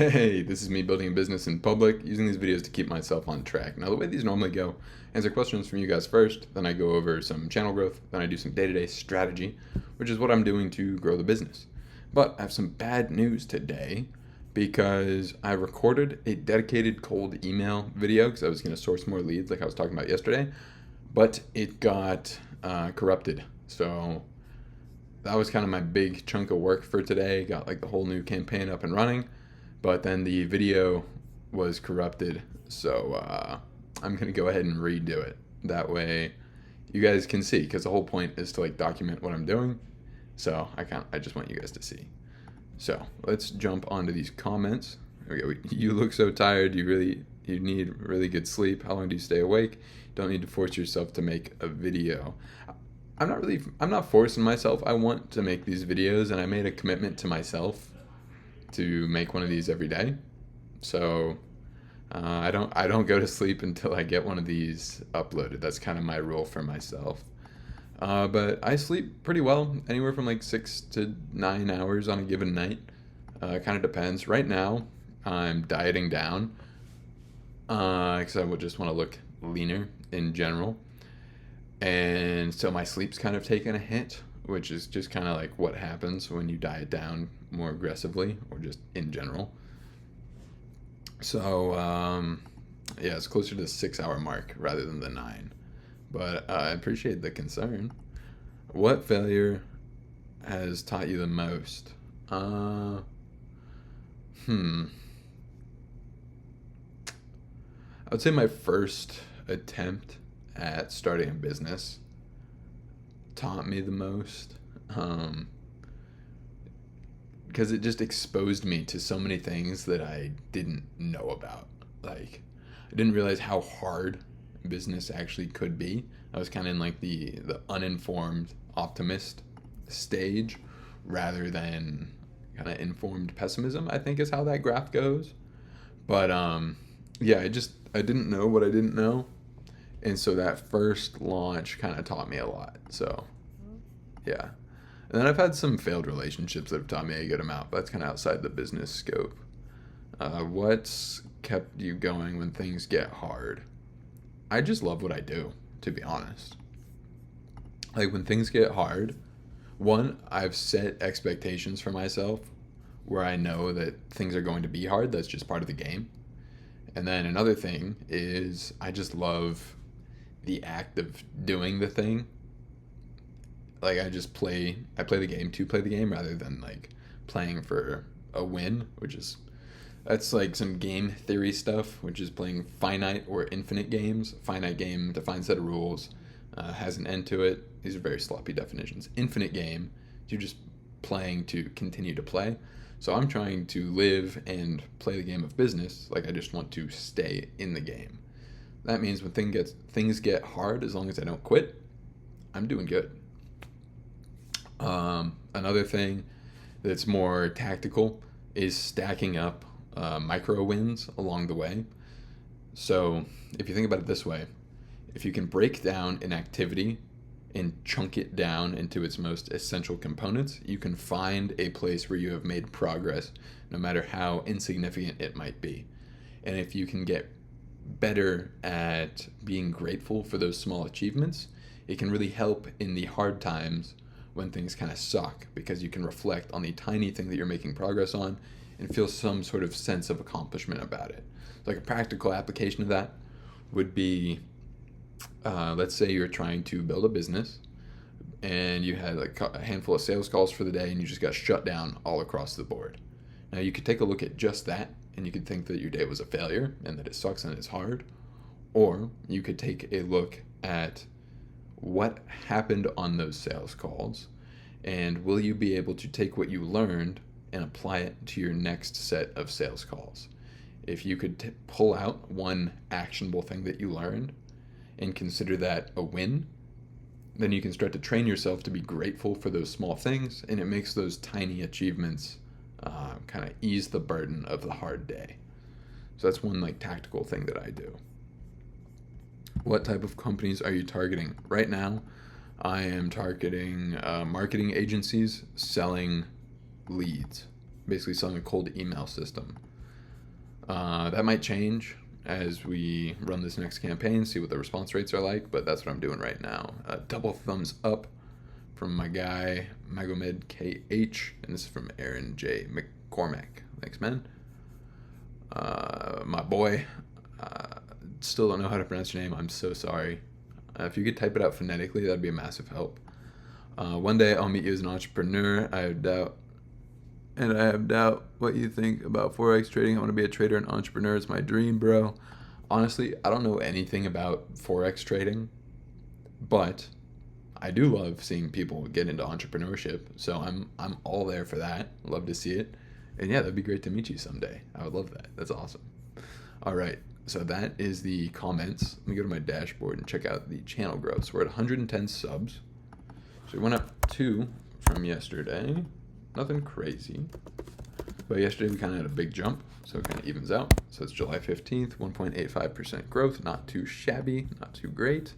Hey, this is me building a business in public, using these videos to keep myself on track. Now, the way these normally go, answer questions from you guys first, then I go over some channel growth, then I do some day-to-day strategy, which is what I'm doing to grow the business. But I have some bad news today because I recorded a dedicated cold email video because I was going to source more leads like I was talking about yesterday, but it got corrupted. So that was kind of my big chunk of work for today. Got like the whole new campaign up and running, but then the video was corrupted. So I'm gonna go ahead and redo it. That way, you guys can see, because the whole point is to like document what I'm doing. So I just want you guys to see. So let's jump onto these comments. There we go. You look so tired. You need really good sleep. How long do you stay awake? Don't need to force yourself to make a video. I'm not forcing myself. I want to make these videos, and I made a commitment to myself to make one of these every day. So I don't go to sleep until I get one of these uploaded. That's kind of my rule for myself. But I sleep pretty well, anywhere from like 6 to 9 hours on a given night. Kind of depends. Right now, I'm dieting down because I would just want to look leaner in general. And so my sleep's kind of taken a hit, which is just kind of like what happens when you diet down more aggressively or just in general. So, yeah, it's closer to the 6 hour mark rather than the nine. But I appreciate the concern. What failure has taught you the most? Hmm. I would say my first attempt at starting a business taught me the most. Because it just exposed me to so many things that I didn't know about. Like, I didn't realize how hard business actually could be. I was kind of in like the uninformed optimist stage rather than kind of informed pessimism, I think is how that graph goes. But yeah, I didn't know what I didn't know. And so that first launch kind of taught me a lot. So, yeah. And then I've had some failed relationships that have taught me a good amount, but that's kind of outside the business scope. What's kept you going when things get hard? I just love what I do, to be honest. Like when things get hard, one, I've set expectations for myself where I know that things are going to be hard. That's just part of the game. And then another thing is I just love the act of doing the thing. Like I play the game to play the game rather than like playing for a win, which is that's like some game theory stuff, which is playing finite or infinite games. Finite game, defined set of rules, has an end to it. These are very sloppy definitions. Infinite game, you're just playing to continue to play. So I'm trying to live and play the game of business. Like I just want to stay in the game. That means when things get hard, as long as I don't quit, I'm doing good. Another thing that's more tactical is stacking up micro wins along the way. So if you think about it this way, if you can break down an activity and chunk it down into its most essential components, you can find a place where you have made progress, no matter how insignificant it might be. And if you can get better at being grateful for those small achievements, it can really help in the hard times when things kind of suck, because you can reflect on the tiny thing that you're making progress on and feel some sort of sense of accomplishment about it. So like a practical application of that would be, let's say you're trying to build a business and you had like a handful of sales calls for the day and you just got shut down all across the board. Now you could take a look at just that and you could think that your day was a failure and that it sucks and it's hard. Or you could take a look at what happened on those sales calls and will you be able to take what you learned and apply it to your next set of sales calls. If you could pull out one actionable thing that you learned and consider that a win, then you can start to train yourself to be grateful for those small things, and it makes those tiny achievements kind of ease the burden of the hard day. So that's one like tactical thing that I do. What type of companies are you targeting? Right now, I am targeting marketing agencies selling leads, basically selling a cold email system. That might change as we run this next campaign, see what the response rates are like, but that's what I'm doing right now. Double thumbs up from my guy, Magomed KH, and this is from Aaron J. McCormack. Thanks, man. My boy, still don't know how to pronounce your name. I'm so sorry. If you could type it out phonetically, that'd be a massive help. One day I'll meet you as an entrepreneur. I have doubt. And I have doubt what you think about Forex trading. I want to be a trader and entrepreneur. It's my dream, bro. Honestly, I don't know anything about Forex trading, but I do love seeing people get into entrepreneurship. So I'm all there for that. Love to see it. And yeah, that'd be great to meet you someday. I would love that. That's awesome. All right. So that is the comments. Let me go to my dashboard and check out the channel growth. So we're at 110 subs. So we went up 2 from yesterday. Nothing crazy. But yesterday we kind of had a big jump, so it kind of evens out. So it's July 15th, 1.85% growth. Not too shabby, not too great.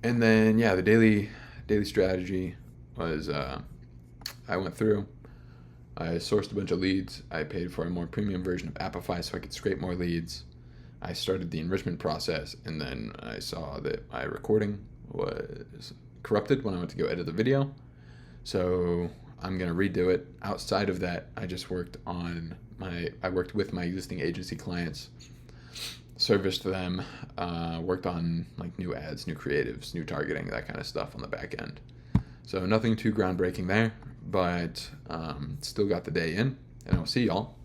And then, yeah, the daily strategy was I went through. I sourced a bunch of leads. I paid for a more premium version of Appify so I could scrape more leads. I started the enrichment process, and then I saw that my recording was corrupted when I went to go edit the video. So I'm going to redo it. Outside of that, I just worked with my existing agency clients, serviced them, worked on like new ads, new creatives, new targeting, that kind of stuff on the back end. So nothing too groundbreaking there, but still got the day in, and I'll see y'all